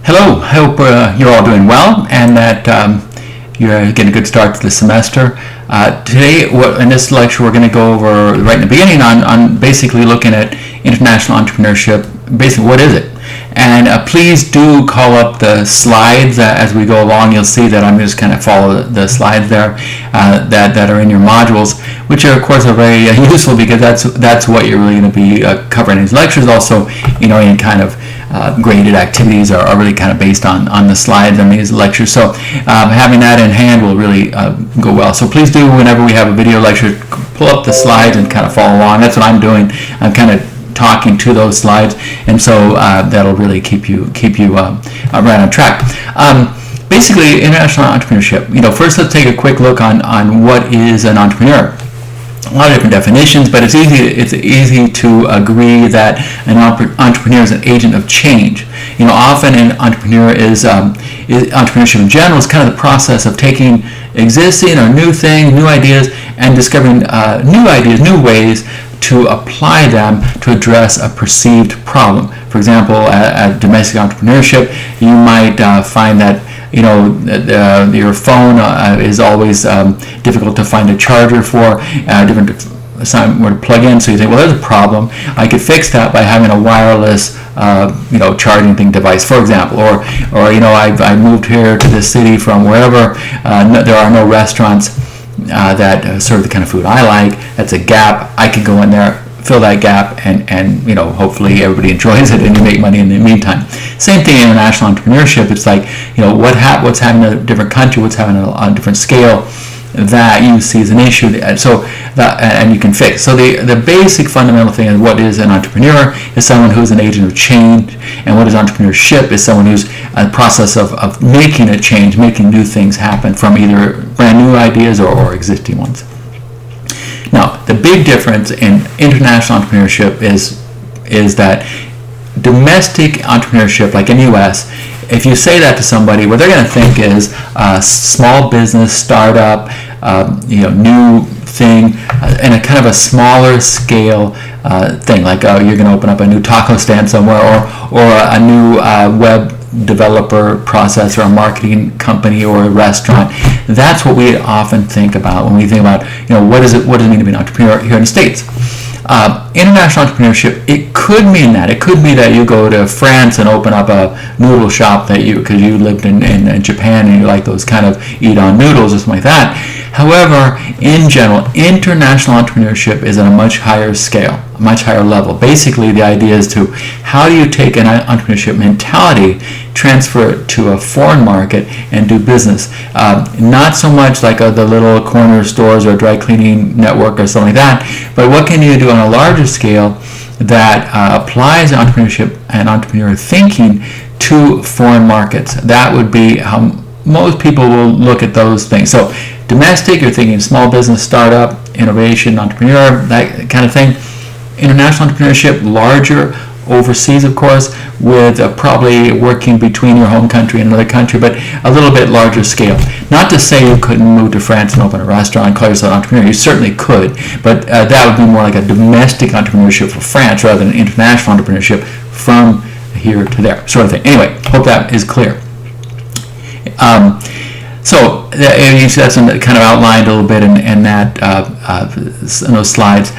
Hello, I hope you're all doing well and that you're getting a good start to the semester. Today, in this lecture, we're going to go over, right in the beginning, on basically looking at international entrepreneurship. Basically, what is it? And please do call up the slides as we go along. You'll see that I'm just kind of follow the slides there that are in your modules, which are, of course, are very useful because that's what you're really going to be covering in these lectures. Also, any kind of graded activities are really kind of based on the slides on these lectures. So having that in hand will really go well. So please do, whenever we have a video lecture, pull up the slides and kind of follow along. That's what I'm doing. I'm kind of talking to those slides, and so that'll really keep you right on track. Basically, international entrepreneurship. First let's take a quick look on what is an entrepreneur. A lot of different definitions, but it's easy to agree that an entrepreneur is an agent of change. Often an entrepreneur entrepreneurship in general is kind of the process of taking existing or new things, new ideas, and discovering new ideas, new ways to apply them to address a perceived problem. For example, at domestic entrepreneurship, you might find that your phone is always difficult to find a charger for, somewhere to plug in. So you think, well, there's a problem. I could fix that by having a wireless, charging device, for example. Or I moved here to this city from wherever. There are no restaurants that serve the kind of food I like. That's a gap. I could go in there, fill that gap, and hopefully everybody enjoys it and you make money in the meantime. Same thing in international entrepreneurship. It's like, what's happening in a different country, what's happening on a different scale that you see as an issue, and you can fix. So the basic fundamental thing is, what is an entrepreneur? Is someone who's an agent of change, and what is entrepreneurship? Is someone who's in the process of making a change, making new things happen from either brand new ideas or existing ones. Now, the big difference in international entrepreneurship is that domestic entrepreneurship, like in the U.S., if you say that to somebody, what they're going to think is a small business, startup, new thing, and a kind of a smaller scale thing, like you're going to open up a new taco stand somewhere, or a new web developer process, or a marketing company, or a restaurant. That's what we often think about when we think about, what does it mean to be an entrepreneur here in the States. International entrepreneurship, it could mean that. It could be that you go to France and open up a noodle shop because you lived in Japan and you like those kind of eat-on noodles or something like that. However, in general, international entrepreneurship is at a much higher scale, a much higher level. Basically, the idea is how do you take an entrepreneurship mentality, transfer it to a foreign market, and do business. Not so much like the little corner stores or dry cleaning network or something like that, but what can you do on a larger scale that applies entrepreneurship and entrepreneur thinking to foreign markets? That would be how most people will look at those things. So domestic, you're thinking small business, startup, innovation, entrepreneur, that kind of thing. International entrepreneurship, larger, overseas, of course, with probably working between your home country and another country, but a little bit larger scale. Not to say you couldn't move to France and open a restaurant and call yourself an entrepreneur. You certainly could, but that would be more like a domestic entrepreneurship for France rather than an international entrepreneurship from here to there, sort of thing. Anyway, hope that is clear. So you see that's kind of outlined a little bit in those slides.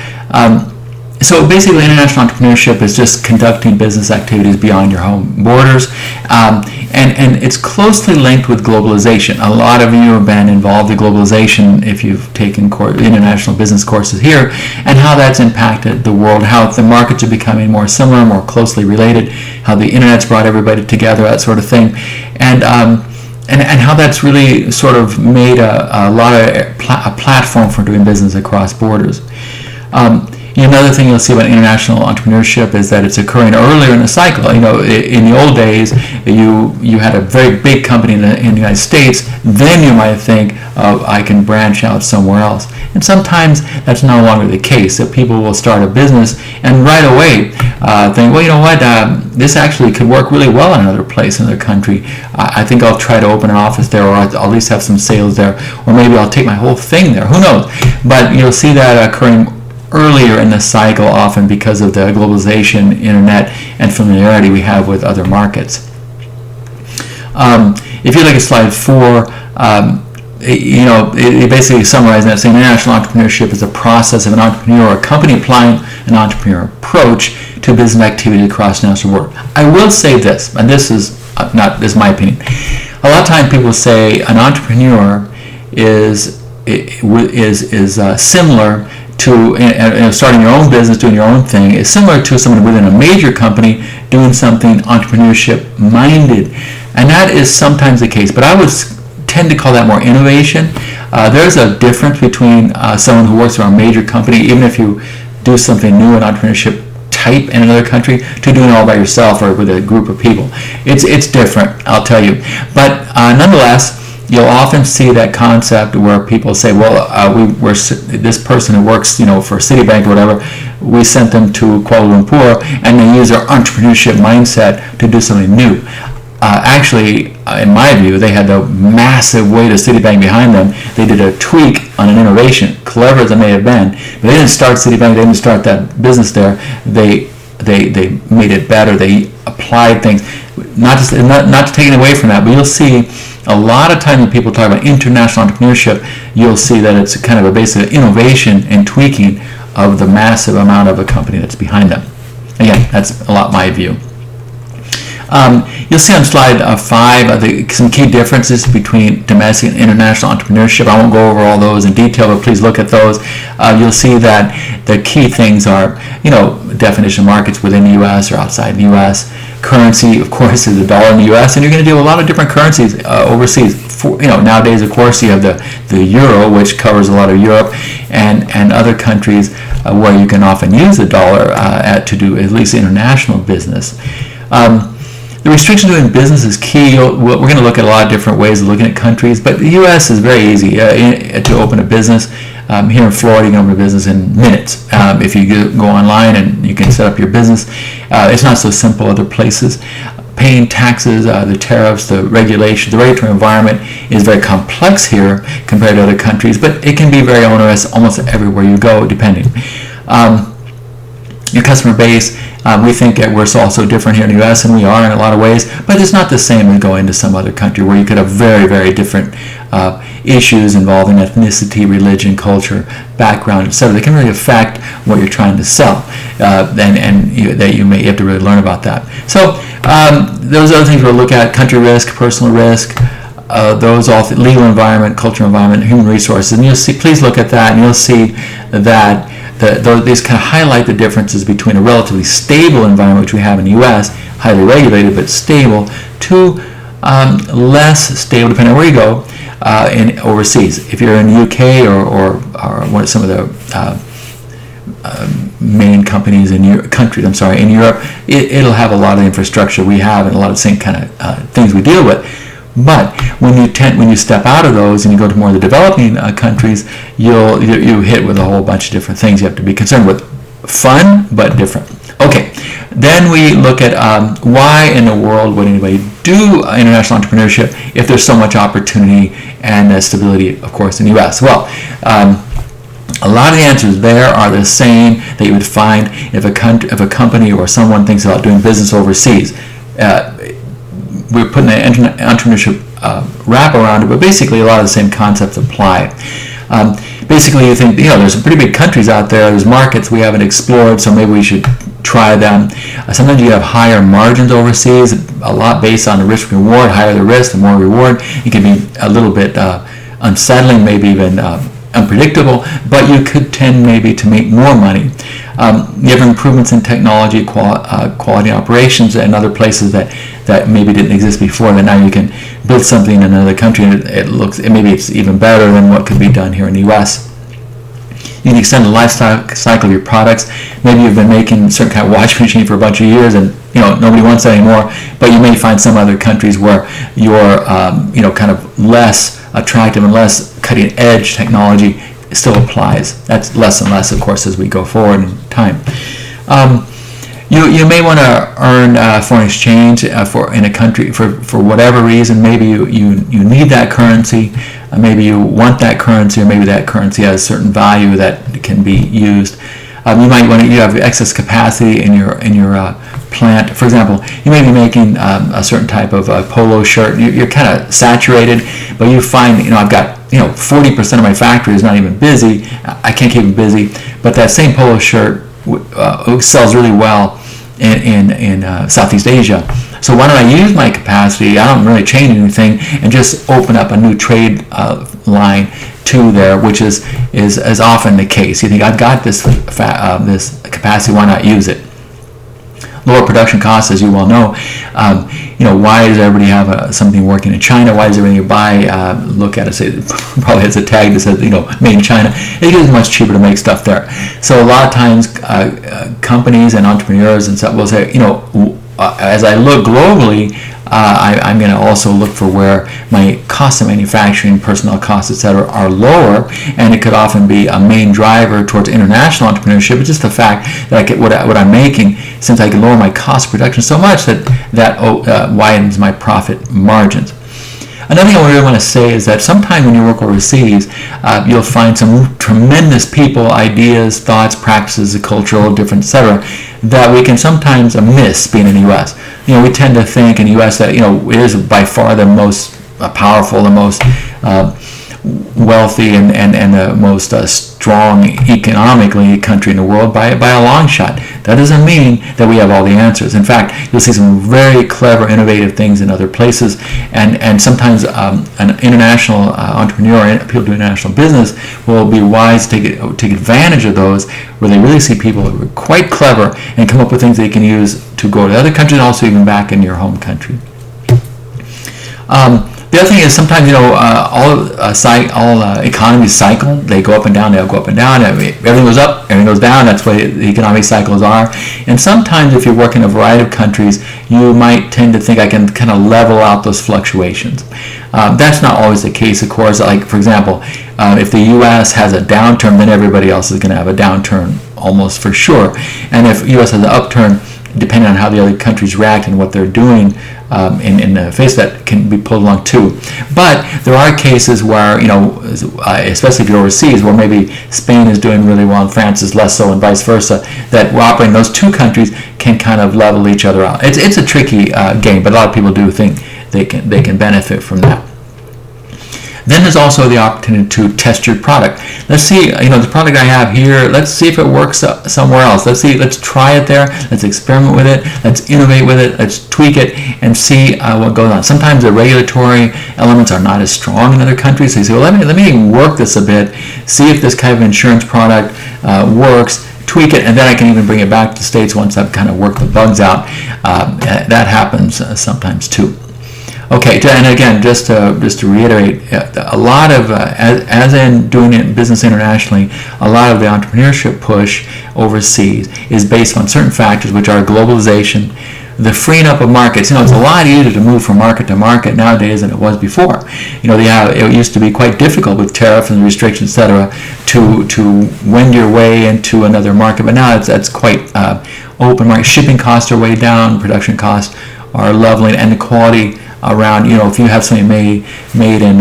So basically, international entrepreneurship is just conducting business activities beyond your home borders, and it's closely linked with globalization. A lot of you have been involved in globalization if you've taken international business courses here, and how that's impacted the world, how the markets are becoming more similar, more closely related, how the internet's brought everybody together, that sort of thing, and how that's really sort of made a platform for doing business across borders. Another thing you'll see about international entrepreneurship is that it's occurring earlier in the cycle. In the old days, you had a very big company in the United States. Then you might think, I can branch out somewhere else. And sometimes that's no longer the case. That people will start a business and right away think, well, you know what, this actually could work really well in another place, in another country. I think I'll try to open an office there, or I'll at least have some sales there, or maybe I'll take my whole thing there. Who knows? But you'll see that occurring earlier in the cycle, often because of the globalization, internet, and familiarity we have with other markets. If you look at slide 4, it basically summarizes that, saying international entrepreneurship is a process of an entrepreneur or a company applying an entrepreneur approach to business activity across national border. I will say this, and this is my opinion. A lot of times people say an entrepreneur is similar to starting your own business, doing your own thing, is similar to someone within a major company doing something entrepreneurship minded, and that is sometimes the case. But I would tend to call that more innovation. There's a difference between someone who works for a major company, even if you do something new in entrepreneurship type in another country, to doing it all by yourself or with a group of people. It's different, I'll tell you. But nonetheless, you'll often see that concept where people say, well, we're this person who works, for Citibank or whatever, we sent them to Kuala Lumpur, and they use their entrepreneurship mindset to do something new. Actually, in my view, they had the massive weight of Citibank behind them. They did a tweak on an innovation, clever as it may have been, but they didn't start Citibank, they didn't start that business there. They made it better. They applied things, not to take it away from that, but you'll see a lot of times when people talk about international entrepreneurship, you'll see that it's kind of a basic innovation and tweaking of the massive amount of a company that's behind them. Again, that's a lot my view. You'll see on slide 5 some key differences between domestic and international entrepreneurship. I won't go over all those in detail, but please look at those. You'll see that the key things are, definition of markets within the U.S. or outside the U.S. Currency, of course, is the dollar in the U.S., and you're going to deal with a lot of different currencies overseas. Nowadays, of course, you have the euro, which covers a lot of Europe, and other countries where you can often use the dollar to do at least international business. The restriction to doing business is key. We're going to look at a lot of different ways of looking at countries, but the U.S. is very easy to open a business. Here in Florida, you can open a business in minutes. If you go online and you can set up your business, it's not so simple other places. Paying taxes, the tariffs, the regulation, the regulatory environment is very complex here compared to other countries, but it can be very onerous almost everywhere you go, depending. Your customer base, we think that we're also different here in the U.S., and we are in a lot of ways, but it's not the same as going to some other country where you could have very, very different issues involving ethnicity, religion, culture, background, etc. They can really affect what you're trying to sell, and you may have to really learn about that. So those other things we'll look at: country risk, personal risk, those all legal environment, cultural environment, human resources, and you'll see. Please look at that, and you'll see that. These kind of highlight the differences between a relatively stable environment, which we have in the U.S., highly regulated but stable, to less stable, depending on where you go, in overseas. If you're in the UK or one of some of the main companies in Europe, in Europe, it'll have a lot of the infrastructure we have and a lot of the same kind of things we deal with. But when you step out of those and you go to more of the developing countries, you hit with a whole bunch of different things you have to be concerned with. Fun, but different. Okay, then we look at why in the world would anybody do international entrepreneurship if there's so much opportunity and stability, of course, in the U.S. Well, a lot of the answers there are the same that you would find if a company or someone thinks about doing business overseas. We're putting an entrepreneurship wrap around it, but basically a lot of the same concepts apply. Basically, you think, there's some pretty big countries out there, there's markets we haven't explored, so maybe we should try them. Sometimes you have higher margins overseas, a lot based on the risk reward. Higher the risk, the more reward. It can be a little bit unsettling, maybe even unpredictable, but you could tend maybe to make more money. You have improvements in technology, quality operations, and other places that maybe didn't exist before, that now you can build something in another country and maybe it's even better than what could be done here in the U.S. You can extend the life cycle of your products. Maybe you've been making a certain kind of watch machine for a bunch of years and nobody wants that anymore, but you may find some other countries where your kind of less attractive and less cutting edge technology still applies. That's less and less, of course, as we go forward in time. You may want to earn foreign exchange in a country for whatever reason. Maybe you need that currency, maybe you want that currency, or maybe that currency has a certain value that can be used. You have excess capacity in your plant. For example, you may be making a certain type of polo shirt. You're kind of saturated, but you find, I've got 40% of my factory is not even busy. I can't keep them busy, but that same polo shirt sells really well in Southeast Asia. So why don't I use my capacity? I don't really change anything and just open up a new trade line to there, which is often the case. You think, I've got this capacity, why not use it? Lower production costs, as you well know. Why does everybody have something working in China? Why does everything you buy look at it, say, probably has a tag that says, made in China? It is much cheaper to make stuff there. So a lot of times, companies and entrepreneurs and stuff will say, as I look globally, I'm going to also look for where my cost of manufacturing, personnel costs, etc., are lower, and it could often be a main driver towards international entrepreneurship. It's just the fact that I get what I'm making, since I can lower my cost of production so much that widens my profit margins. Another thing I really want to say is that sometimes when you work overseas, you'll find some tremendous people, ideas, thoughts, practices, cultural difference, etc., that we can sometimes miss being in the U.S. We tend to think in the U.S. that, it is by far the most powerful, the most wealthy, and the most strong economically country in the world by a long shot. That doesn't mean that we have all the answers. In fact, you'll see some very clever, innovative things in other places, and sometimes an international entrepreneur, people doing international business, will be wise to take advantage of those, where they really see people who are quite clever and come up with things they can use to go to other countries and also even back in your home country. The other thing is sometimes, all economies cycle. They go up and down, they'll go up and down. Everything goes up, everything goes down. That's what the economic cycles are. And sometimes if you work in a variety of countries, you might tend to think I can kind of level out those fluctuations. That's not always the case, of course. Like, for example, if the U.S. has a downturn, then everybody else is going to have a downturn almost for sure. And if the U.S. has an upturn, depending on how the other countries react and what they're doing in the face, that can be pulled along too. But there are cases where, especially if you're overseas, where maybe Spain is doing really well and France is less so, and vice versa, that we're operating those two countries can kind of level each other out. It's a tricky game, but a lot of people do think they can benefit from that. Then there's also the opportunity to test your product. Let's see, the product I have here, let's see if it works somewhere else. Let's try it there. Let's experiment with it. Let's innovate with it. Let's tweak it and see what goes on. Sometimes the regulatory elements are not as strong in other countries. So you say, well, let me work this a bit, see if this kind of insurance product works, tweak it, and then I can even bring it back to the States once I've kind of worked the bugs out. That happens sometimes too. Okay, and again, just to reiterate, a lot of, as in doing business internationally, a lot of the entrepreneurship push overseas is based on certain factors, which are globalization, the freeing up of markets. It's a lot easier to move from market to market nowadays than it was before. It used to be quite difficult with tariffs and restrictions, etc., to wend your way into another market, but now it's quite open market. Shipping costs are way down, production costs are leveling, and the quality around, if you have something made in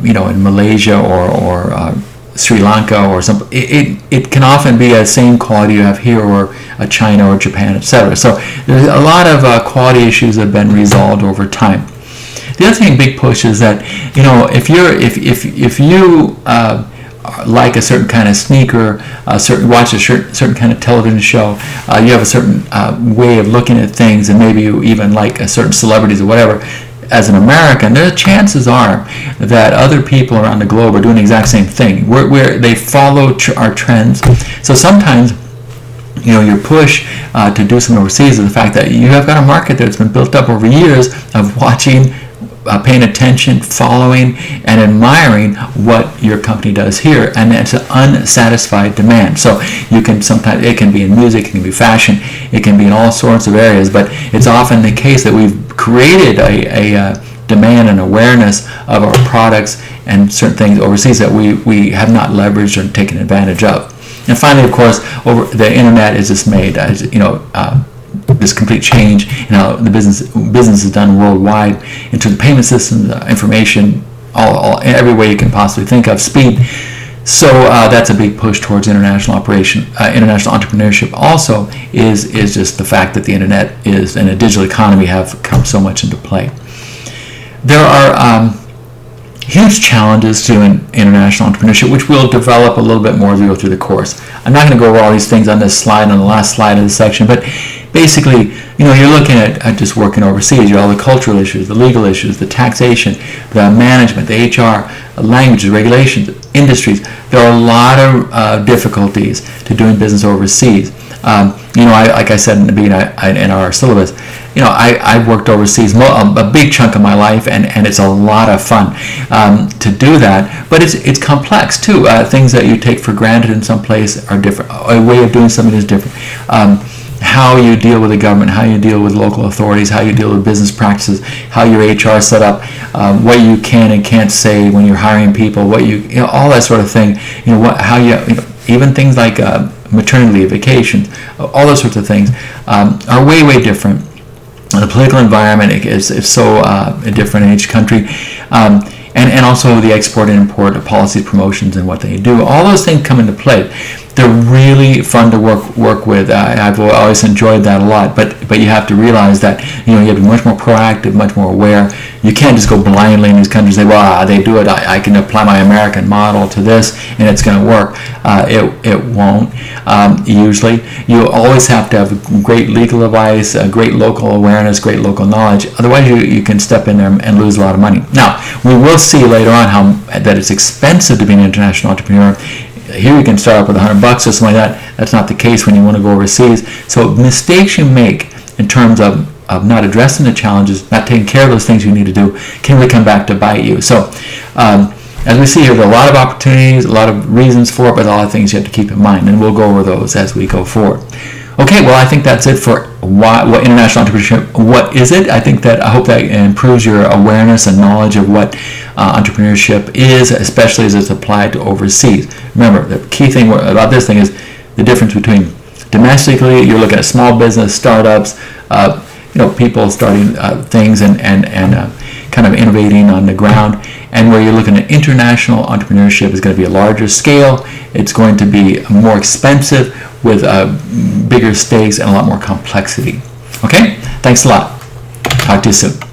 in Malaysia or Sri Lanka or something, it can often be the same quality you have here, or China or Japan, etc. So there's a lot of quality issues that have been resolved over time. The other thing, big push, is that if you like a certain kind of sneaker, watch a certain kind of television show, you have a certain way of looking at things, and maybe you even like a certain celebrities or whatever. As an American, the chances are that other people around the globe are doing the exact same thing. They follow our trends. So sometimes, your push to do something overseas is the fact that you have got a market that's been built up over years of watching, paying attention, following, and admiring what your company does here, and it's an unsatisfied demand. So sometimes it can be in music, it can be fashion, it can be in all sorts of areas, but it's often the case that we've created a demand and awareness of our products and certain things overseas that we have not leveraged or taken advantage of. And finally, of course, the internet has just made this complete change in how the business is done worldwide, into the payment systems, information, all every way you can possibly think of, speed. So that's a big push towards international entrepreneurship. Also, is just the fact that the internet is and a digital economy have come so much into play. There are huge challenges to international entrepreneurship, which we'll develop a little bit more as we go through the course. I'm not going to go over all these things on this slide, on the last slide of the section, but basically, you're looking at just working overseas. You're all the cultural issues, the legal issues, the taxation, the management, the HR, languages, regulations, industries. There are a lot of difficulties to doing business overseas. Like I said in the beginning, in our syllabus, I've worked overseas a big chunk of my life, and it's a lot of fun to do that. But it's complex too. Things that you take for granted in some place are different. A way of doing something is different. How you deal with the government, how you deal with local authorities, how you deal with business practices, how your HR is set up, what you can and can't say when you're hiring people, all that sort of thing. Even things like maternity leave, vacations, all those sorts of things are way, way different. The political environment is so different in each country. And also the export and import of policies, promotions, and what they do. All those things come into play. They're really fun to work with. I've always enjoyed that a lot. But you have to realize that you have to be much more proactive, much more aware. You can't just go blindly in these countries and say, well, they do it. I can apply my American model to this, and it's going to work. It won't. Usually, you always have to have great legal advice, great local awareness, great local knowledge. Otherwise, you can step in there and lose a lot of money. Now, we will see later on that it's expensive to be an international entrepreneur. Here you can start up with $100 or something like that. That's not the case when you want to go overseas. So mistakes you make in terms of not addressing the challenges, not taking care of those things you need to do, can really come back to bite you. So as we see here, there are a lot of opportunities, a lot of reasons for it, but a lot of things you have to keep in mind, and we'll go over those as we go forward. Okay, well, I think that's it for what international entrepreneurship. What is it? I hope that improves your awareness and knowledge of what entrepreneurship is, especially as it's applied to overseas. Remember, the key thing about this thing is the difference between domestically, you're looking at small business, startups, people starting things and kind of innovating on the ground, and where you're looking at international entrepreneurship is going to be a larger scale. It's going to be more expensive with bigger stakes and a lot more complexity. Okay? Thanks a lot. Talk to you soon.